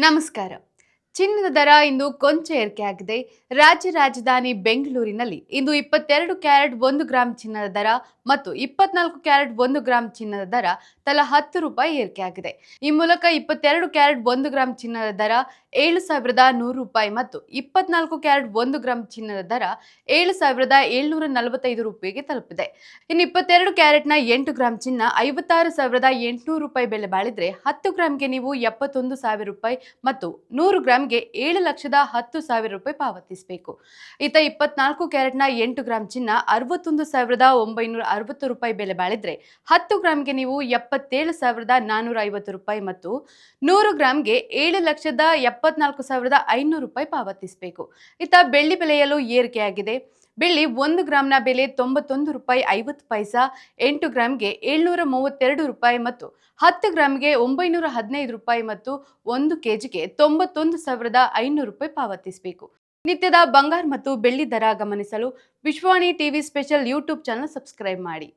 ನಮಸ್ಕಾರ. ಚಿನ್ನದ ದರ ಇಂದು ಕೊಂಚ ಏರಿಕೆಯಾಗಿದೆ. ರಾಜ್ಯ ರಾಜಧಾನಿ ಬೆಂಗಳೂರಿನಲ್ಲಿ ಇಂದು 22 ಕ್ಯಾರೆಟ್ 1 ಗ್ರಾಂ ಚಿನ್ನದ ದರ ಮತ್ತು 24 ಕ್ಯಾರೆಟ್ 1 ಗ್ರಾಂ ಚಿನ್ನದ ದರ ತಲಾ ₹10 ಏರಿಕೆಯಾಗಿದೆ. ಈ ಮೂಲಕ 22 ಕ್ಯಾರೆಟ್ 1 ಗ್ರಾಂ ಚಿನ್ನದ ದರ ₹7,100 ಮತ್ತು 24 ಕ್ಯಾರೆಟ್ 1 ಗ್ರಾಂ ಚಿನ್ನದ ದರ ₹7,745ಗೆ ತಲುಪಿದೆ. ಇನ್ನು 22 ಕ್ಯಾರೆಟ್ನ 8 ಗ್ರಾಂ ಚಿನ್ನ ₹56,800 ಬೆಲೆ ಬಾಳಿದ್ರೆ 10 ಗ್ರಾಂಗೆ ನೀವು ₹71,000 ಮತ್ತು 100 ಗ್ರಾಂಗೆ ₹7,10,000 ಪಾವತಿಸಬೇಕು. ಇತ್ತ 24 ಕ್ಯಾರೆಟ್ನ 8 ಗ್ರಾಂ ಚಿನ್ನ ₹61,960 ಬೆಲೆ ಬಾಳಿದ್ರೆ 10 ಗ್ರಾಂಗೆ ನೀವು ₹77,450 ಮತ್ತು 100 ಗ್ರಾಂಗೆ ₹7,74,500 ಪಾವತಿಸಬೇಕು. ಇತ್ತ ಬೆಳ್ಳಿ ಬೆಲೆಯಲ್ಲೂ ಏರಿಕೆಯಾಗಿದೆ. ಬೆಳ್ಳಿ 1 ಗ್ರಾಂನ ಬೆಲೆ ₹91.50, 8 ಗ್ರಾಂಗೆ ₹732 ಮತ್ತು 10 ಗ್ರಾಂಗೆ ₹915 ಮತ್ತು 1 ಕೆಜಿಗೆ ₹91,500 ಪಾವತಿಸಬೇಕು. ನಿತ್ಯದ ಬಂಗಾರ ಮತ್ತು ಬೆಳ್ಳಿ ದರ ಗಮನಿಸಲು Vishwavani TV special YouTube channel subscribe ಮಾಡಿ.